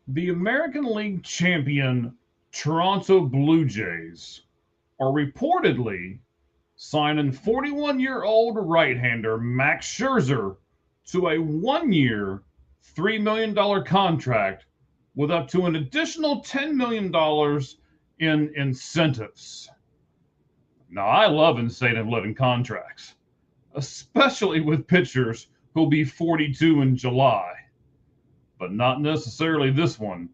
The American League champion Toronto Blue Jays are reportedly signing 41-year-old right-hander Max Scherzer to a 1-year, $3 million contract with up to an additional $10 million in incentives. Now, I love incentive living contracts, especially with pitchers who'll be 42 in July, but not necessarily this one.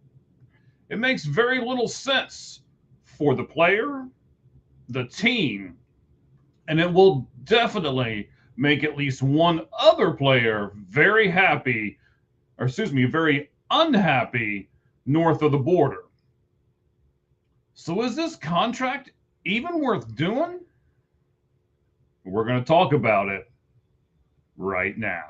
It makes very little sense for the player, the team, and it will definitely make at least one other player very happy, or excuse me, very unhappy north of the border. So is this contract even worth doing? We're going to talk about it right now.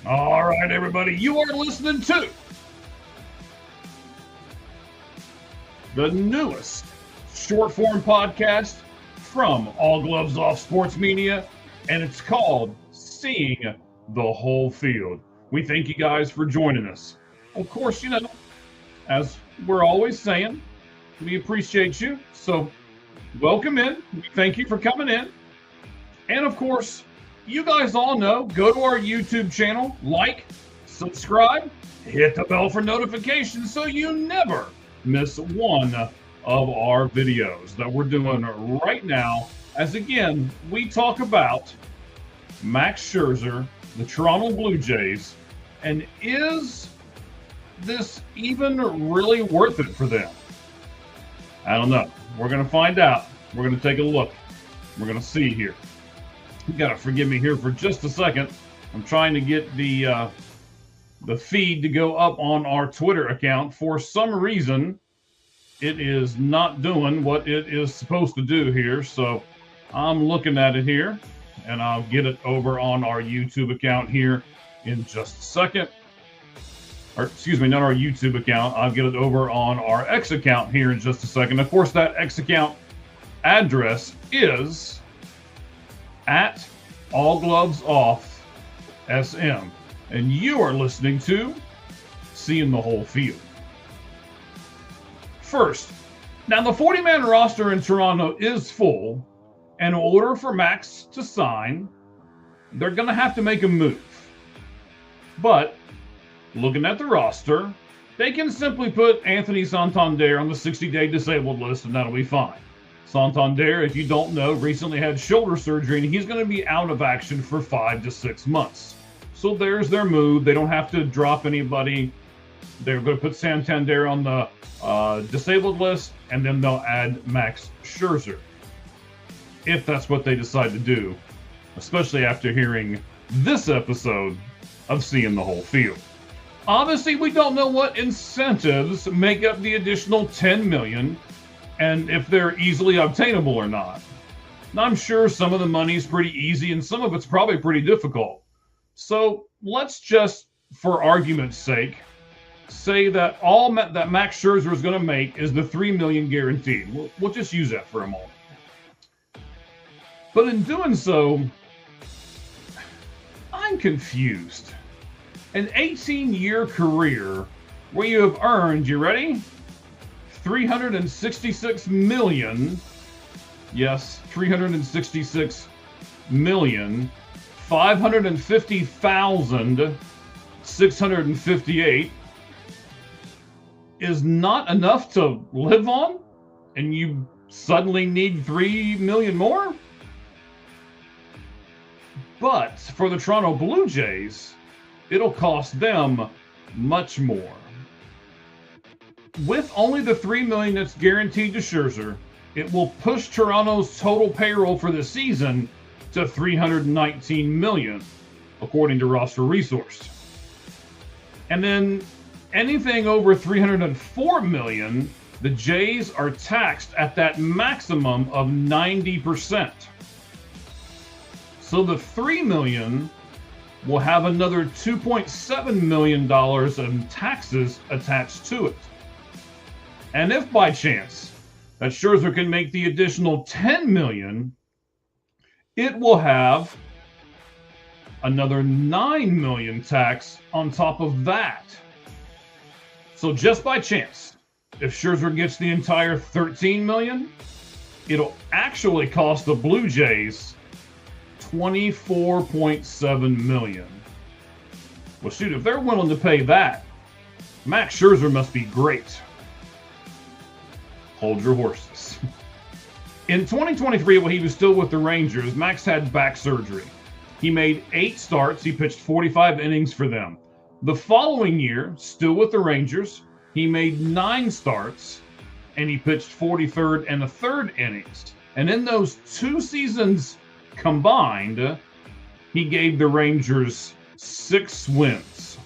All right, everybody, you are listening to the newest short form podcast from All Gloves Off Sports Media, and it's called Seeing the Whole Field. We thank you guys for joining us. Of course, as we're always saying, we appreciate you. So welcome in. We thank you for coming in. And of course, you guys all know, go to our YouTube channel, like, subscribe, hit the bell for notifications so you never miss one of our videos that we're doing right now. As again, we talk about Max Scherzer, the Toronto Blue Jays, and is this even really worth it for them? I don't know. We're going to find out. We're going to take a look. We're going to see here. You got to forgive me here for just a second. I'm trying to get the feed to go up on our Twitter account. For some reason, it is not doing what it is supposed to do here. So I'm looking at it here, and I'll get it over on our YouTube account here in just a second. Or excuse me, not our YouTube account. I'll get it over on our X account here in just a second. Of course, that X account address is at All Gloves Off SM. And you are listening to Seeing the Whole Field. First, now the 40-man roster in Toronto is full, and in order for Max to sign, they're going to have to make a move. But looking at the roster, they can simply put Anthony Santander on the 60-day disabled list, and that'll be fine. Santander, if you don't know, recently had shoulder surgery, and he's going to be out of action for 5 to 6 months. So there's their move. They don't have to drop anybody. They're going to put Santander on the disabled list, and then they'll add Max Scherzer, if that's what they decide to do, especially after hearing this episode of Seeing the Whole Field. Obviously, we don't know what incentives make up the additional $10 million, and if they're easily obtainable or not. Now, I'm sure some of the money's pretty easy, and some of it's probably pretty difficult. So let's just, for argument's sake, say that all that Max Scherzer is going to make is the $3 million guaranteed. We'll just use that for a moment. But in doing so, I'm confused. An 18-year career where you have earned, you ready? $366 million. Yes, $366 million. 550,658 is not enough to live on, and you suddenly need $3 million more? But for the Toronto Blue Jays, it'll cost them much more. With only the $3 million that's guaranteed to Scherzer, it will push Toronto's total payroll for the season to $319 million, according to Roster Resource. And then anything over $304 million, the Jays are taxed at that maximum of 90%. So the $3 million will have another $2.7 million in taxes attached to it. And if by chance that Scherzer can make the additional $10 million, it will have another $9 million tax on top of that. So just by chance, if Scherzer gets the entire $13 million, it'll actually cost the Blue Jays $24.7 million. Well, shoot, if they're willing to pay that, Max Scherzer must be great. Hold your horses. In 2023, when he was still with the Rangers, Max had back surgery. He made 8 starts. He pitched 45 innings for them. The following year, still with the Rangers, he made 9 starts, and he pitched 43rd and a third innings. And in those 2 seasons combined, he gave the Rangers 6 wins.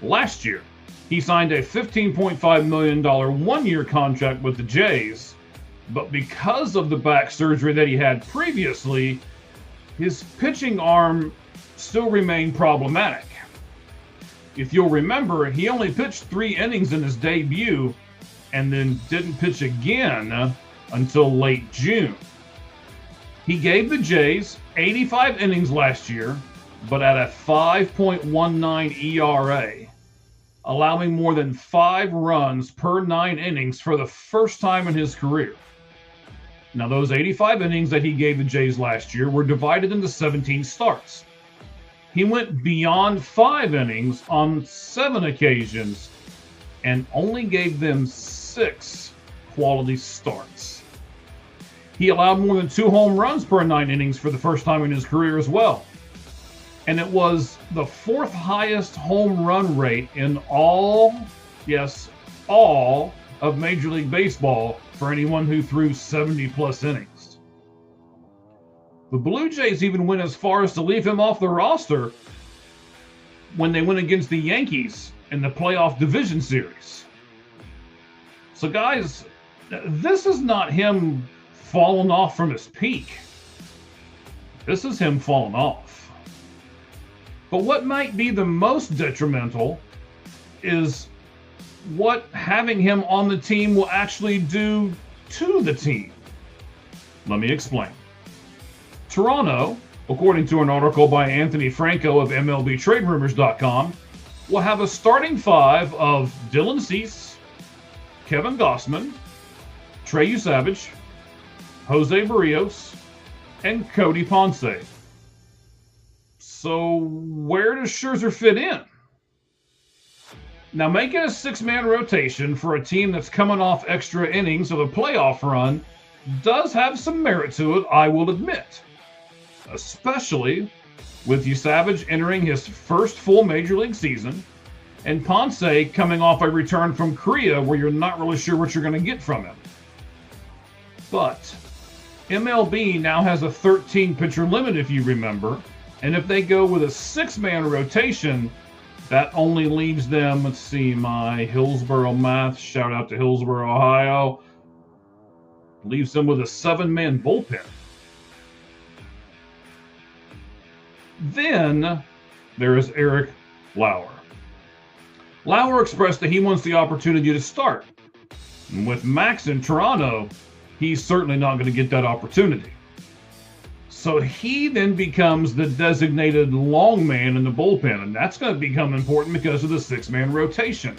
Last year, he signed a $15.5 million one-year contract with the Jays, but because of the back surgery that he had previously, his pitching arm still remained problematic. If you'll remember, he only pitched 3 innings in his debut and then didn't pitch again until late June. He gave the Jays 85 innings last year, but at a 5.19 ERA, allowing more than 5 runs per 9 innings for the first time in his career. Now, those 85 innings that he gave the Jays last year were divided into 17 starts. He went beyond 5 innings on 7 occasions and only gave them 6 quality starts. He allowed more than 2 home runs per 9 innings for the first time in his career as well. And it was the 4th highest home run rate in all of Major League Baseball for anyone who threw 70-plus innings. The Blue Jays even went as far as to leave him off the roster when they went against the Yankees in the playoff division series. So guys, this is not him falling off from his peak. This is him falling off. But what might be the most detrimental is what having him on the team will actually do to the team. Let me explain. Toronto, according to an article by Anthony Franco of MLBTradeRumors.com, will have a starting 5 of Dylan Cease, Kevin Gausman, Trey Savage, Jose Barrios, and Cody Ponce. So where does Scherzer fit in? Now, making a 6-man rotation for a team that's coming off extra innings of a playoff run does have some merit to it, I will admit. Especially with Savage entering his first full Major League season, and Ponce coming off a return from Korea where you're not really sure what you're going to get from him. But MLB now has a 13-pitcher limit, if you remember, and if they go with a 6-man rotation, that only leaves them, let's see, my Hillsboro math, shout out to Hillsboro, Ohio, leaves them with a 7-man bullpen. Then there is Eric Lauer. Lauer expressed that he wants the opportunity to start. And with Max in Toronto, he's certainly not going to get that opportunity. So he then becomes the designated long man in the bullpen, and that's going to become important because of the 6-man rotation,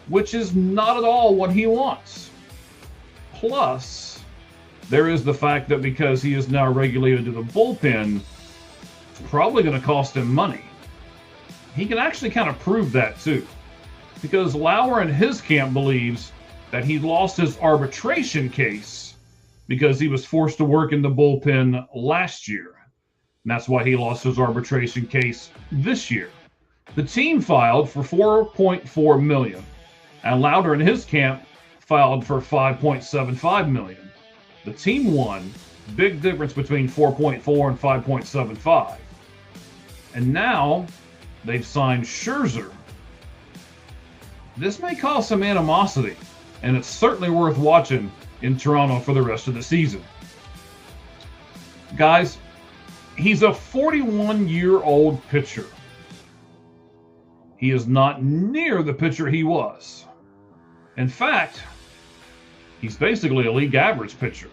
which is not at all what he wants. Plus, there is the fact that because he is now regulated to the bullpen, it's probably going to cost him money. He can actually kind of prove that too, because Lauer in his camp believes that he lost his arbitration case because he was forced to work in the bullpen last year. And that's why he lost his arbitration case this year. The team filed for $4.4 million, and Lauer in his camp filed for $5.75 million. The team won. Big difference between 4.4 and 5.75. And now they've signed Scherzer. This may cause some animosity, and it's certainly worth watching in Toronto for the rest of the season. Guys, He's a 41-year-old pitcher. He is not near the pitcher he was. In fact, he's basically a league average pitcher.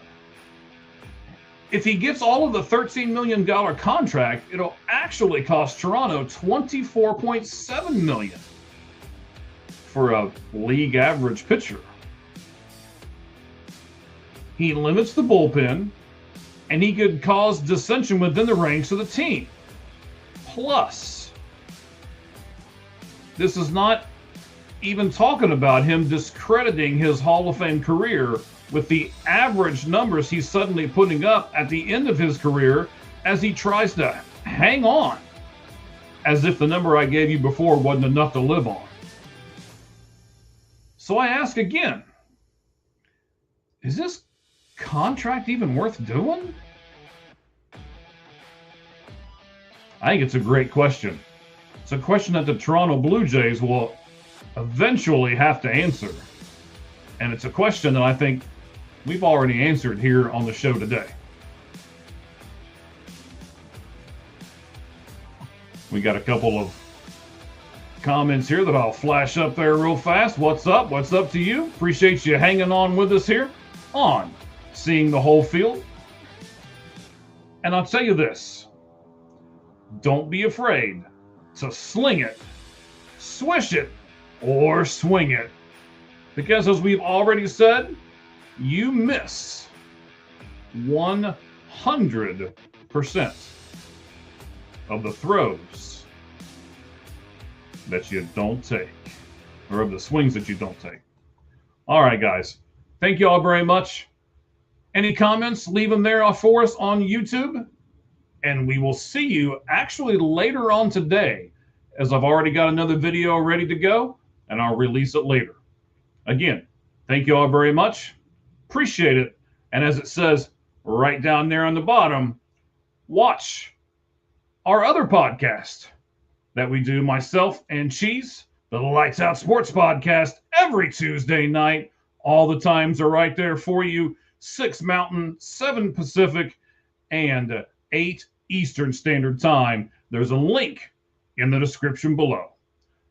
If he gets all of the $13 million contract, it'll actually cost Toronto $24.7 million for a league average pitcher. He limits the bullpen, and he could cause dissension within the ranks of the team. Plus, this is not even talking about him discrediting his Hall of Fame career with the average numbers he's suddenly putting up at the end of his career as he tries to hang on, as if the number I gave you before wasn't enough to live on. So I ask again, is this contract even worth doing? I think it's a great question. It's a question that the Toronto Blue Jays will eventually have to answer. And it's a question that I think we've already answered here on the show today. We got a couple of comments here that I'll flash up there real fast. What's up? What's up to you? Appreciate you hanging on with us here on Seeing the Whole Field. And I'll tell you this. Don't be afraid to sling it, swish it, or swing it. Because as we've already said, you miss 100% of the throws that you don't take, or of the swings that you don't take. All right, guys. Thank you all very much. Any comments, leave them there for us on YouTube. And we will see you actually later on today, as I've already got another video ready to go, and I'll release it later. Again, thank you all very much. Appreciate it. And as it says right down there on the bottom, watch our other podcast that we do, myself and Cheese, the Lights Out Sports Podcast, every Tuesday night. All the times are right there for you. 6 Mountain, 7 Pacific, and 8 Eastern Standard Time. There's a link in the description below.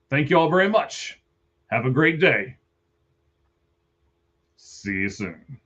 Thank you all very much. Have a great day. See you soon.